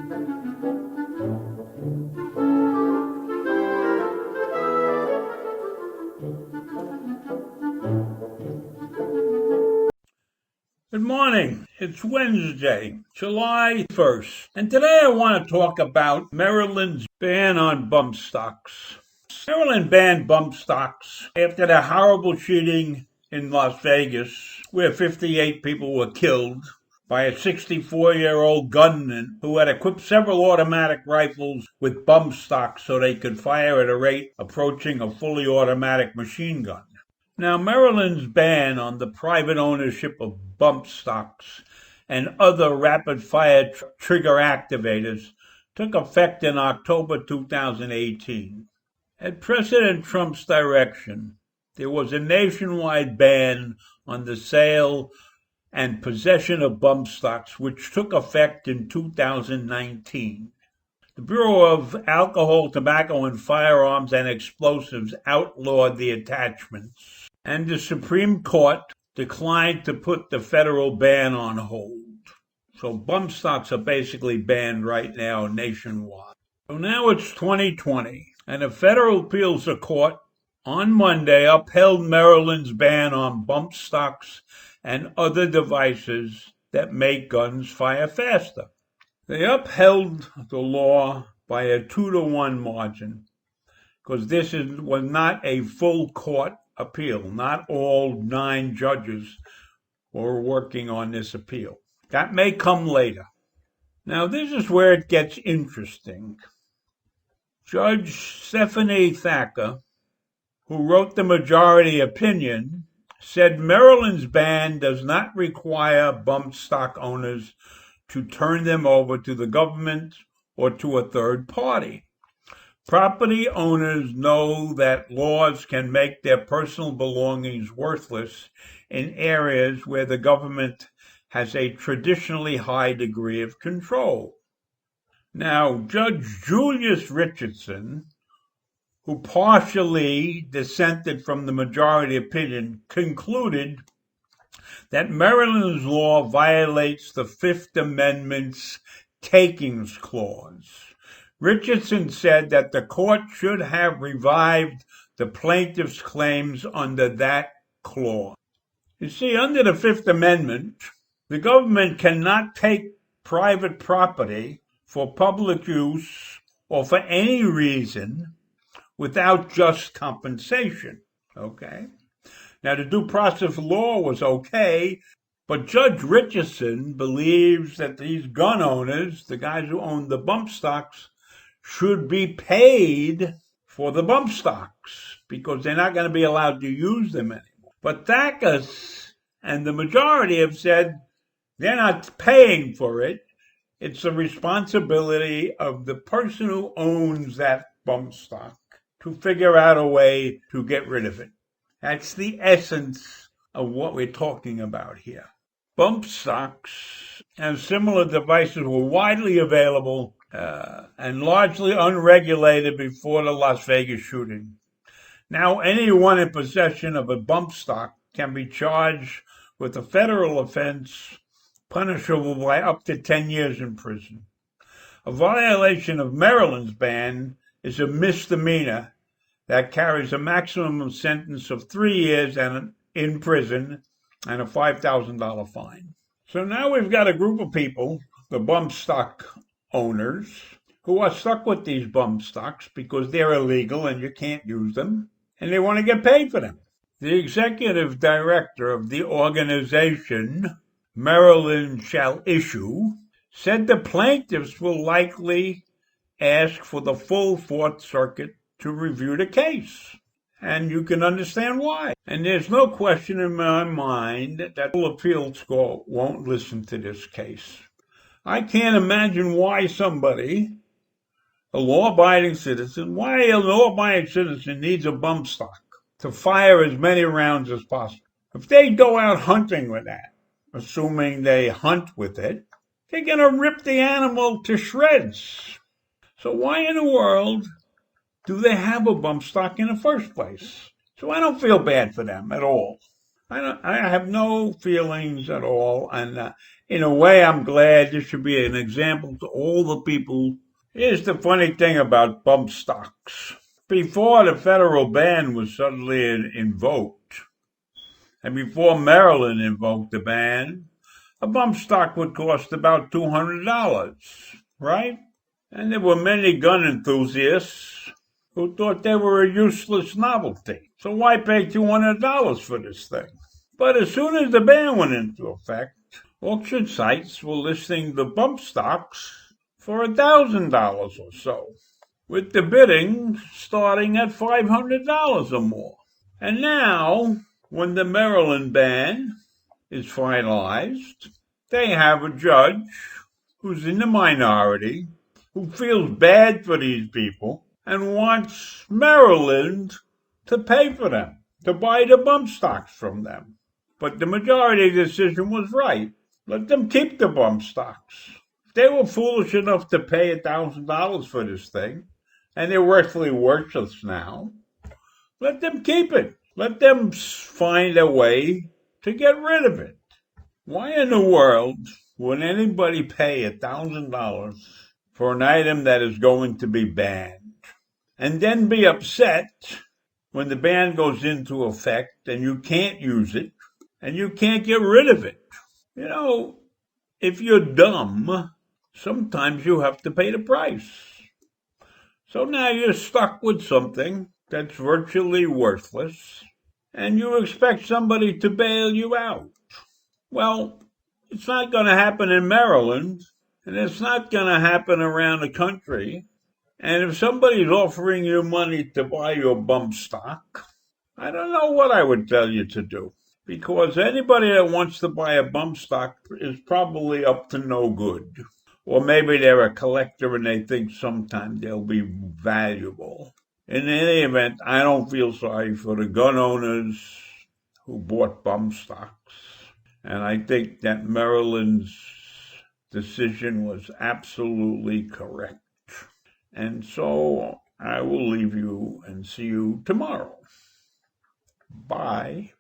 Good morning. It's Wednesday, July 1st, and today I want to talk about Maryland's ban on bump stocks. Maryland banned bump stocks after the horrible shooting in Las Vegas, where 58 people were killed by a 64-year-old gunman who had equipped several automatic rifles with bump stocks so they could fire at a rate approaching a fully automatic machine gun. Now, Maryland's ban on the private ownership of bump stocks and other rapid-fire trigger activators took effect in October 2018. At President Trump's direction, there was a nationwide ban on the sale and possession of bump stocks, which took effect in 2019. The Bureau of Alcohol, Tobacco, and Firearms and Explosives outlawed the attachments, and the Supreme Court declined to put the federal ban on hold. So bump stocks are basically banned right now nationwide. So now it's 2020, and the Federal Appeals Court on Monday upheld Maryland's ban on bump stocks and other devices that make guns fire faster. They upheld the law by a 2-to-1 margin because this was not a full court appeal. Not all 9 judges were working on this appeal. That may come later. Now, this is where it gets interesting. Judge Stephanie Thacker, who wrote the majority opinion, said Maryland's ban does not require bump stock owners to turn them over to the government or to a third party. Property owners know that laws can make their personal belongings worthless in areas where the government has a traditionally high degree of control. Now, Judge Julius Richardson, who partially dissented from the majority opinion, concluded that Maryland's law violates the Fifth Amendment's takings clause. Richardson said that the court should have revived the plaintiff's claims under that clause. You see, under the Fifth Amendment, the government cannot take private property for public use or for any reason without just compensation. Okay? Now, the due process law was okay, but Judge Richardson believes that these gun owners, the guys who own the bump stocks, should be paid for the bump stocks because they're not going to be allowed to use them anymore. But Thacker and the majority have said they're not paying for it. It's the responsibility of the person who owns that bump stock to figure out a way to get rid of it. That's the essence of what we're talking about here. Bump stocks and similar devices were widely available and largely unregulated before the Las Vegas shooting. Now, anyone in possession of a bump stock can be charged with a federal offense punishable by up to 10 years in prison. A violation of Maryland's ban is a misdemeanor that carries a maximum sentence of 3 years in prison and a $5,000 fine. So now we've got a group of people, the bump stock owners, who are stuck with these bump stocks because they're illegal and you can't use them, and they want to get paid for them. The executive director of the organization, Maryland Shall Issue, said the plaintiffs will likely ask for the full Fourth Circuit to review the case. And you can understand why. And there's no question in my mind that the appeals court won't listen to this case. I can't imagine why somebody, a law-abiding citizen, needs a bump stock to fire as many rounds as possible. If they go out hunting with that, assuming they hunt with it, they're going to rip the animal to shreds. So why in the world do they have a bump stock in the first place? So I don't feel bad for them at all. I have no feelings at all. And In a way, I'm glad. This should be an example to all the people. Here's the funny thing about bump stocks. Before the federal ban was suddenly invoked, and before Maryland invoked the ban, a bump stock would cost about $200, right? And there were many gun enthusiasts who thought they were a useless novelty. So why pay $200 for this thing? But as soon as the ban went into effect, auction sites were listing the bump stocks for $1,000 or so, with the bidding starting at $500 or more. And now, when the Maryland ban is finalized, they have a judge who's in the minority, who feels bad for these people, and wants Maryland to pay for them, to buy the bump stocks from them. But the majority decision was right. Let them keep the bump stocks. If they were foolish enough to pay $1,000 for this thing, and they're virtually worthless now, let them keep it. Let them find a way to get rid of it. Why in the world would anybody pay $1,000 for an item that is going to be banned and then be upset when the ban goes into effect and you can't use it and you can't get rid of it? You know, if you're dumb, sometimes you have to pay the price. So now you're stuck with something that's virtually worthless, and you expect somebody to bail you out. Well, it's not going to happen in Maryland, and it's not going to happen around the country. And if somebody's offering you money to buy your bump stock, I don't know what I would tell you to do. Because anybody that wants to buy a bump stock is probably up to no good. Or maybe they're a collector and they think sometime they'll be valuable. In any event, I don't feel sorry for the gun owners who bought bump stocks. And I think that Maryland's decision was absolutely correct. And so I will leave you and see you tomorrow. Bye.